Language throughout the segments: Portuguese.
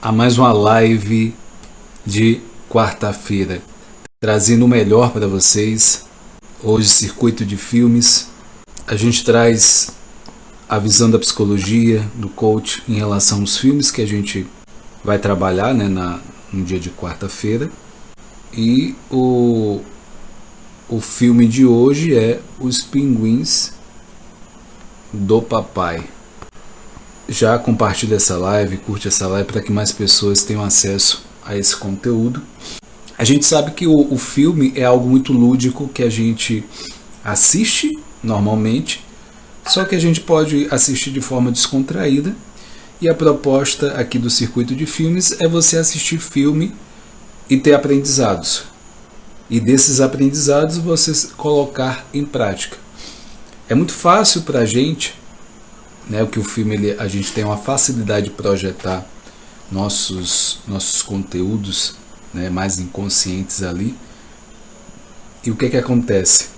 a mais uma live de quarta-feira, trazendo o melhor para vocês. Hoje, Circuito de Filmes, a gente traz a visão da psicologia, do coach em relação aos filmes que a gente vai trabalhar, né, no dia de quarta-feira. E o filme de hoje é Os Pinguins do Papai. Já compartilha essa live, curte essa live para que mais pessoas tenham acesso a esse conteúdo. A gente sabe que o filme é algo muito lúdico que a gente assiste normalmente, só que a gente pode assistir de forma descontraída. E a proposta aqui do Circuito de Filmes é você assistir filme e ter aprendizados. E desses aprendizados você colocar em prática. É muito fácil para a gente, né, que o filme a gente tem uma facilidade de projetar nossos conteúdos, né, mais inconscientes ali. E o que acontece?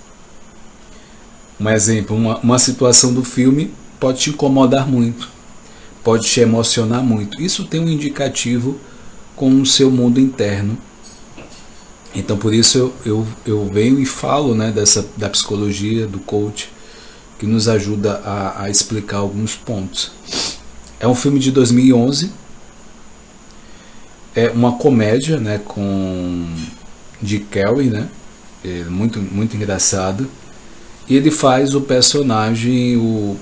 Um exemplo, uma situação do filme pode te incomodar muito, pode te emocionar muito. Isso tem um indicativo com o seu mundo interno. Então por isso eu venho e falo, né, da psicologia, do coach, que nos ajuda a explicar alguns pontos. É um filme de 2011, é uma comédia, né, com Jim Carrey, né, muito, muito engraçado. E ele faz o personagem, o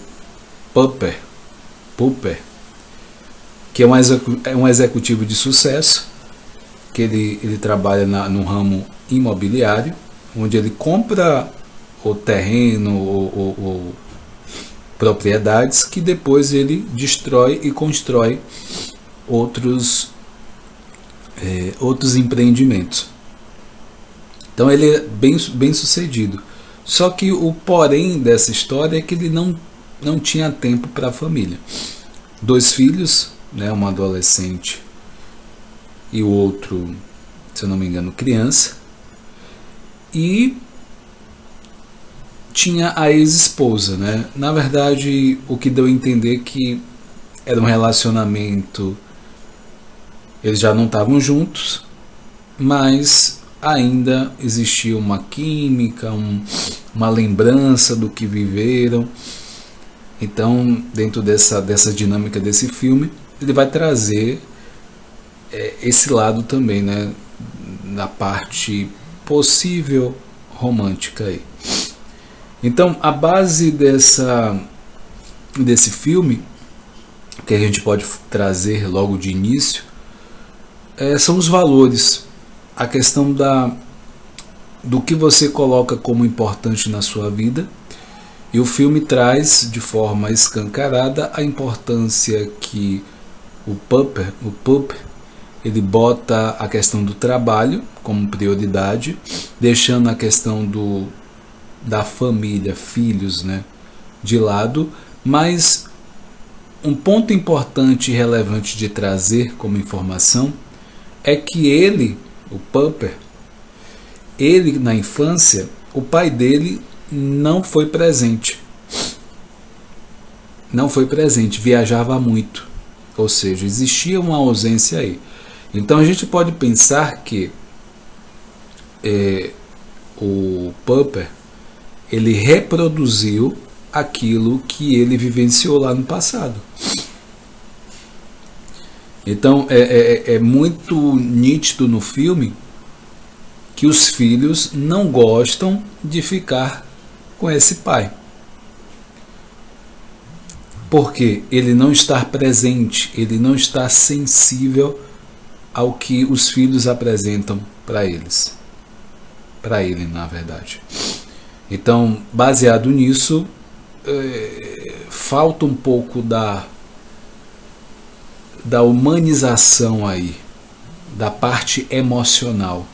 Popper, que é um executivo de sucesso, que ele trabalha no ramo imobiliário, onde ele compra o terreno ou propriedades que depois ele destrói e constrói outros empreendimentos. Então ele é bem sucedido. Só que o porém dessa história é que ele não tinha tempo para a família. 2 filhos, né, uma adolescente e o outro, se eu não me engano, criança. E tinha a ex-esposa, né? Na verdade, o que deu a entender que era um relacionamento, eles já não estavam juntos, mas ainda existia uma química, uma lembrança do que viveram. Então, dentro dessa dinâmica desse filme, ele vai trazer esse lado também, né, na parte possível romântica aí. Então, a base desse filme, que a gente pode trazer logo de início, são os valores, a questão do que você coloca como importante na sua vida. E o filme traz de forma escancarada a importância que o Popper, ele bota a questão do trabalho como prioridade, deixando a questão da família, filhos, né, de lado. Mas um ponto importante e relevante de trazer como informação é que ele, o Popper, ele na infância, o pai dele não foi presente, viajava muito, ou seja, existia uma ausência aí. Então a gente pode pensar que o Popper, ele reproduziu aquilo que ele vivenciou lá no passado. Então é muito nítido no filme que os filhos não gostam de ficar com esse pai, porque ele não está presente, ele não está sensível ao que os filhos apresentam para eles, para ele, na verdade. Então, baseado nisso, falta um pouco da humanização aí, da parte emocional.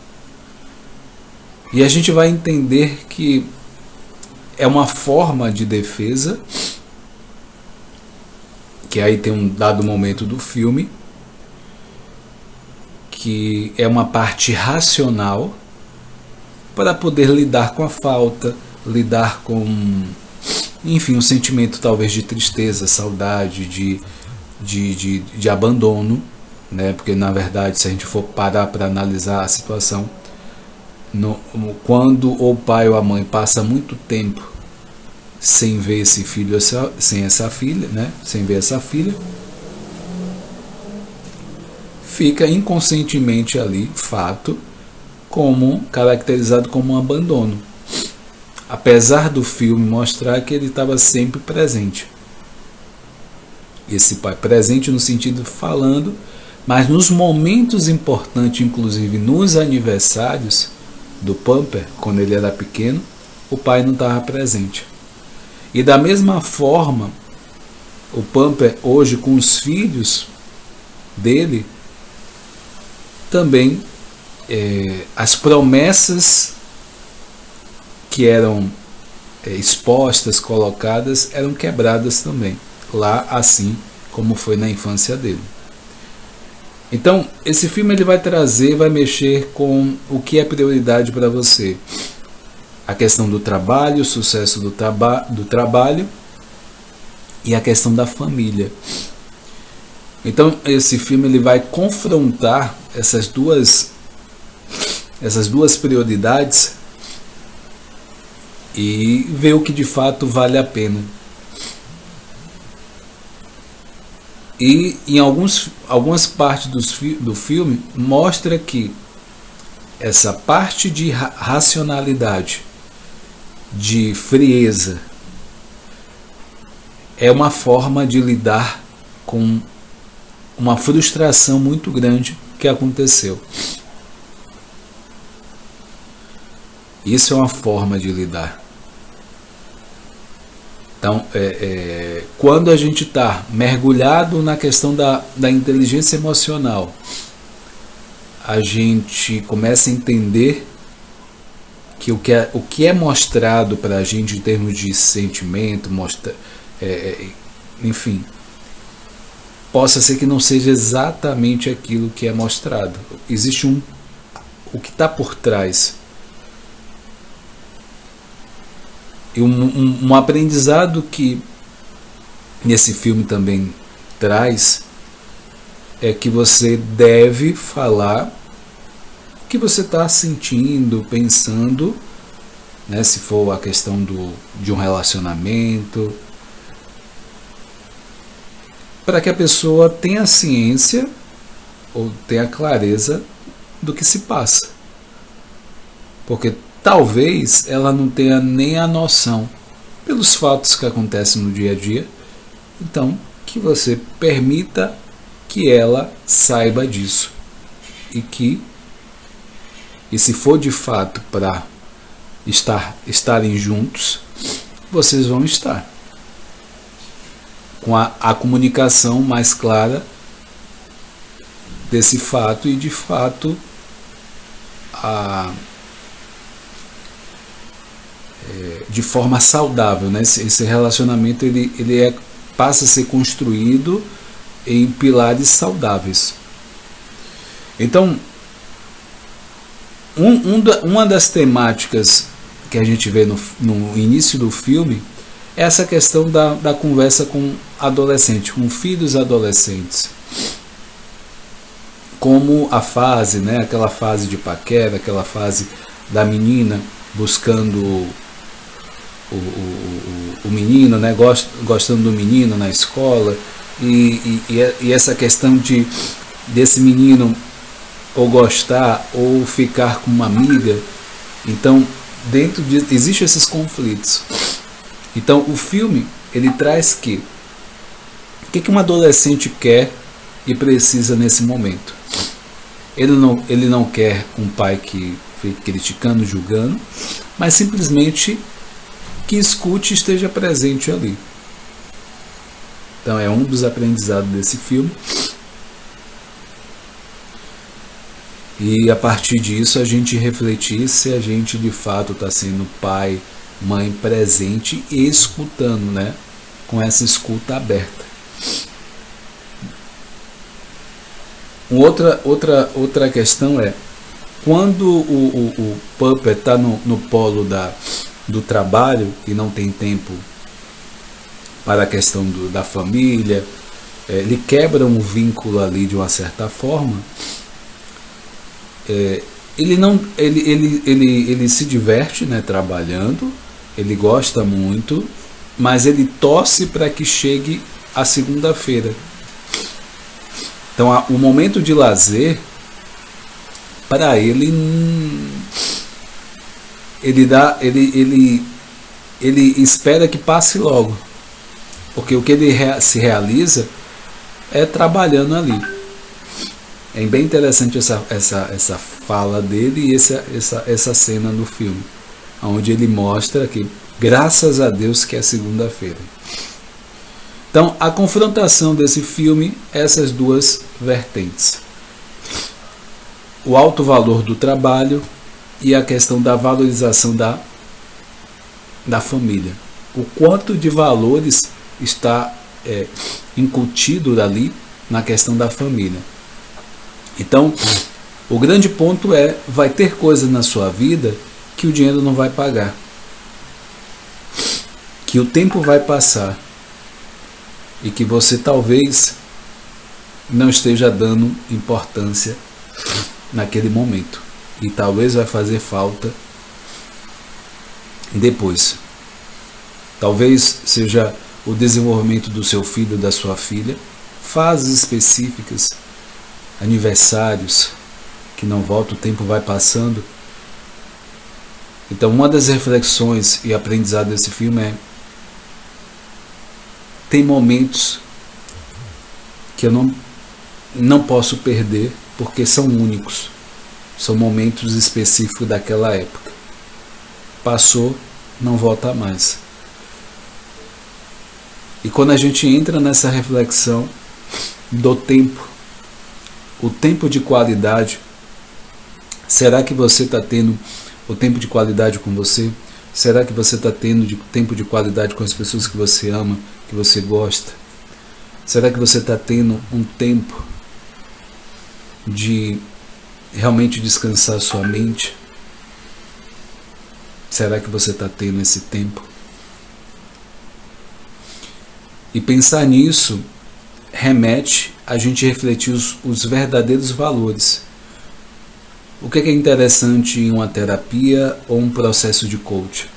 E a gente vai entender que é uma forma de defesa, que aí tem um dado momento do filme, que é uma parte racional para poder lidar com a falta, lidar com, enfim, um sentimento talvez de tristeza, saudade, de abandono, né? Porque na verdade, se a gente for parar para analisar a situação, quando o pai ou a mãe passa muito tempo sem ver esse filho, sem essa filha, né? Sem ver essa filha, fica inconscientemente ali, fato, como caracterizado como um abandono. Apesar do filme mostrar que ele estava sempre presente. Esse pai presente no sentido falando, mas nos momentos importantes, inclusive nos aniversários do Pumper, quando ele era pequeno, o pai não estava presente. E da mesma forma, o Pumper hoje com os filhos dele, também as promessas que eram expostas, colocadas, eram quebradas também, lá assim como foi na infância dele. Então, esse filme ele vai trazer, vai mexer com o que é prioridade para você. A questão do trabalho, o sucesso do trabalho e a questão da família. Então, esse filme ele vai confrontar essas duas prioridades e ver o que de fato vale a pena. E em algumas partes do filme mostra que essa parte de racionalidade, de frieza, é uma forma de lidar com uma frustração muito grande que aconteceu. Isso é uma forma de lidar. Então, quando a gente está mergulhado na questão da inteligência emocional, a gente começa a entender que o que é mostrado para a gente em termos de sentimento, enfim, possa ser que não seja exatamente aquilo que é mostrado. Existe o que está por trás. E um aprendizado que nesse filme também traz é que você deve falar o que você está sentindo, pensando, né, se for a questão de um relacionamento, para que a pessoa tenha ciência ou tenha clareza do que se passa. Porque talvez ela não tenha nem a noção pelos fatos que acontecem no dia a dia. Então, que você permita que ela saiba disso. E se for de fato para estarem juntos, vocês vão estar. Com a comunicação mais clara desse fato e de fato de forma saudável, né? Esse relacionamento ele passa a ser construído em pilares saudáveis. Então, uma das temáticas que a gente vê no início do filme é essa questão da conversa com adolescente, com filhos adolescentes. Como a fase, né? Aquela fase de paquera, aquela fase da menina buscando o menino, né, gostando do menino na escola, e essa questão desse menino ou gostar ou ficar com uma amiga. Então, existem esses conflitos. Então, o filme ele traz o que um adolescente quer e precisa nesse momento. Ele não quer um pai que fique criticando, julgando, mas simplesmente que escute e esteja presente ali. Então é um dos aprendizados desse filme. E a partir disso a gente refletir se a gente de fato está sendo pai, mãe presente e escutando, né? Com essa escuta aberta. Outra questão é quando o Pumper está no polo do trabalho e não tem tempo para a questão da família, ele quebra um vínculo ali de uma certa forma. Ele se diverte, né, trabalhando, ele gosta muito, mas ele torce para que chegue a segunda-feira. Então o momento de lazer para ele espera que passe logo, porque o que ele se realiza é trabalhando ali. É bem interessante essa fala dele e essa cena no filme, onde ele mostra que graças a Deus que é segunda-feira. Então a confrontação desse filme é essas duas vertentes: o alto valor do trabalho e a questão da valorização da família. O quanto de valores está incutido ali na questão da família. Então, o grande ponto vai ter coisas na sua vida que o dinheiro não vai pagar, que o tempo vai passar e que você talvez não esteja dando importância naquele momento, e talvez vai fazer falta depois. Talvez seja o desenvolvimento do seu filho ou da sua filha, fases específicas, aniversários que não volta, o tempo vai passando. Então uma das reflexões e aprendizado desse filme tem momentos que eu não posso perder, porque são únicos, são momentos específicos daquela época. Passou, não volta mais. E quando a gente entra nessa reflexão do tempo, o tempo de qualidade, será que você está tendo o tempo de qualidade com você? Será que você está tendo tempo de qualidade com as pessoas que você ama, que você gosta? Será que você está tendo um tempo de realmente descansar sua mente? Será que você está tendo esse tempo? E pensar nisso remete a gente refletir os verdadeiros valores. O que é interessante em uma terapia ou um processo de coaching?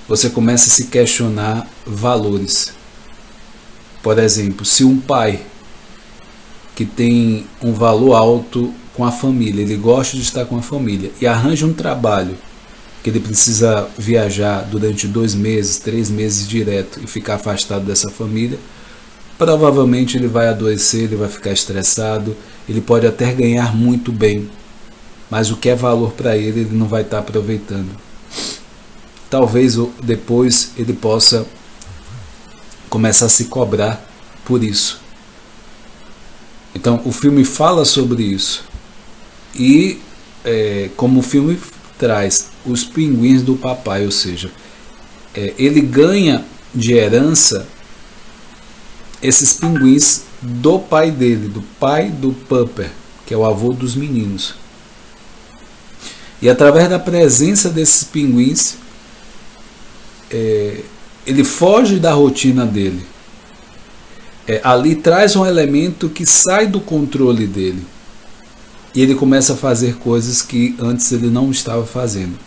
Você começa a se questionar valores. Por exemplo, se um pai que tem um valor alto com a família, ele gosta de estar com a família e arranja um trabalho que ele precisa viajar durante 2 meses, 3 meses direto e ficar afastado dessa família, provavelmente ele vai adoecer, ele vai ficar estressado, ele pode até ganhar muito bem, mas o que é valor para ele, ele não vai estar aproveitando. Talvez depois ele possa começar a se cobrar por isso. Então o filme fala sobre isso. E como o filme traz os pinguins do papai, ou seja, ele ganha de herança esses pinguins do pai dele, do pai do Pupper, que é o avô dos meninos. E através da presença desses pinguins, ele foge da rotina dele. Ali traz um elemento que sai do controle dele. E ele começa a fazer coisas que antes ele não estava fazendo.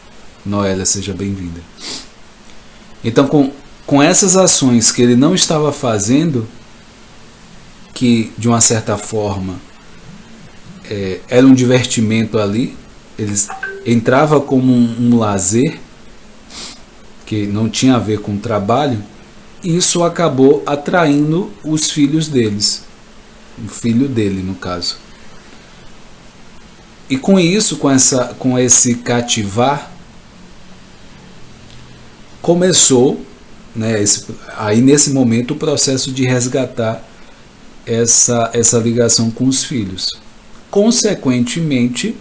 Noélia, seja bem-vinda. Então, com essas ações que ele não estava fazendo, que de uma certa forma era um divertimento ali, eles entrava como um lazer, que não tinha a ver com trabalho, e isso acabou atraindo os filhos deles, o filho dele no caso. E com isso, com esse cativar, começou, né, aí nesse momento, o processo de resgatar essa ligação com os filhos. Consequentemente,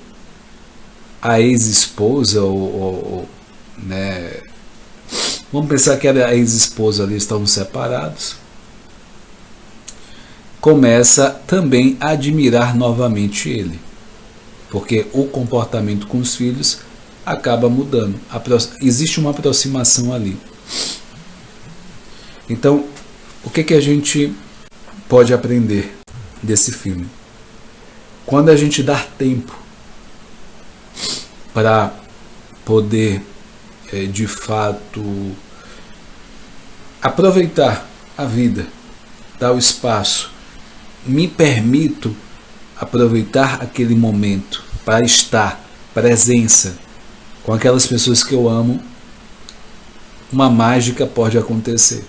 a ex-esposa, né, vamos pensar que a ex-esposa ali estavam separados, começa também a admirar novamente ele, porque o comportamento com os filhos acaba mudando. Existe uma aproximação ali. Então, o que a gente pode aprender desse filme. Quando a gente dá tempo para poder, de fato, aproveitar a vida, dar o espaço, me permito aproveitar aquele momento para estar presença com aquelas pessoas que eu amo, uma mágica pode acontecer.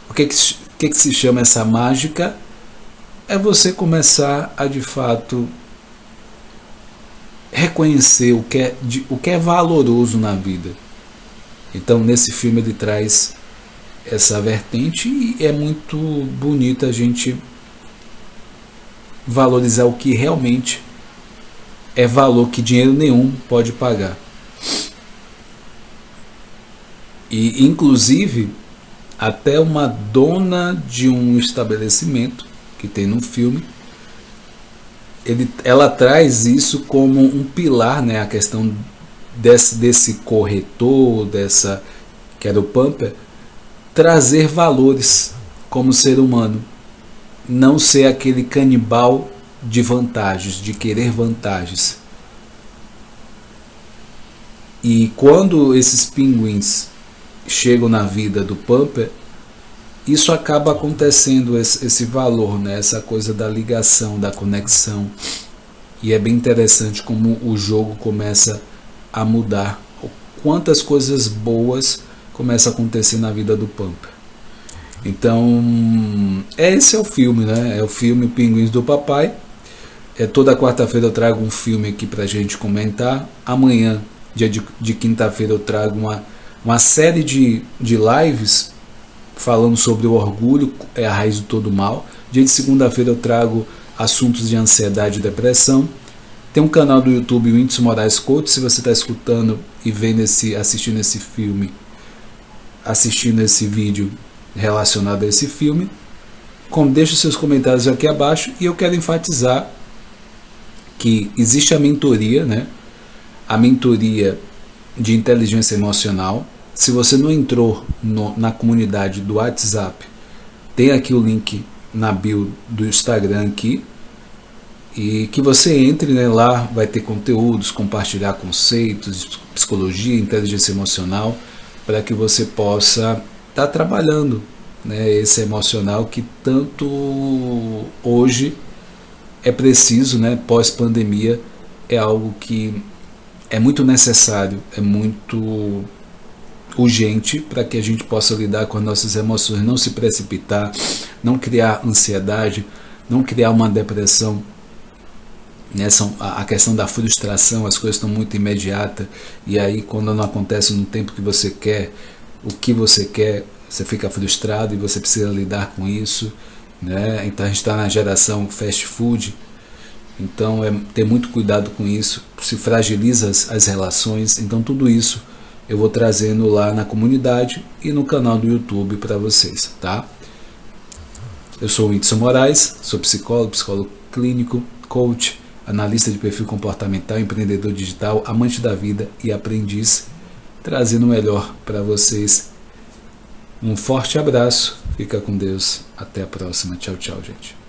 O que se chama essa mágica? É você começar a, de fato, reconhecer o que é valoroso na vida. Então, nesse filme ele traz essa vertente e é muito bonito a gente valorizar o que realmente é valor que dinheiro nenhum pode pagar. E, inclusive, até uma dona de um estabelecimento que tem no filme, ela traz isso como um pilar, né, a questão desse corretor, que era o Pumper, trazer valores como ser humano, não ser aquele canibal de vantagens, de querer vantagens. E quando esses pinguins chegam na vida do Pumper, isso acaba acontecendo, esse valor, né? Essa coisa da ligação, da conexão. E é bem interessante como o jogo começa a mudar, quantas coisas boas começam a acontecer na vida do Pumper. Então, esse é o filme, né? É o filme Pinguins do Papai. Toda quarta-feira eu trago um filme aqui pra gente comentar. Amanhã, dia de quinta-feira, eu trago uma série de lives falando sobre o orgulho, é a raiz de todo mal. Dia de segunda-feira eu trago assuntos de ansiedade e depressão. Tem um canal do YouTube, o Whindersson Moraes Coach. Se você está escutando e vendo assistindo esse filme, assistindo esse vídeo relacionado a esse filme, deixe os seus comentários aqui abaixo. E eu quero enfatizar que existe a mentoria, né? A mentoria de inteligência emocional. Se você não entrou na comunidade do WhatsApp, tem aqui o link na bio do Instagram aqui, e que você entre, né, lá vai ter conteúdos, compartilhar conceitos, psicologia, inteligência emocional, para que você possa estar trabalhando, né, esse emocional que tanto hoje é preciso, né, pós-pandemia, é algo que é muito necessário, é muito urgente para que a gente possa lidar com as nossas emoções, não se precipitar, não criar ansiedade, não criar uma depressão, né? A questão da frustração, as coisas estão muito imediatas, e aí quando não acontece no tempo que você quer, o que você quer, você fica frustrado e você precisa lidar com isso, né? Então a gente está na geração fast food, então ter muito cuidado com isso, se fragiliza as relações. Então tudo isso eu vou trazendo lá na comunidade e no canal do YouTube para vocês, tá? Eu sou o Whindersson Moraes, sou psicólogo clínico, coach, analista de perfil comportamental, empreendedor digital, amante da vida e aprendiz, trazendo o melhor para vocês. Um forte abraço, fica com Deus, até a próxima, tchau, tchau, gente.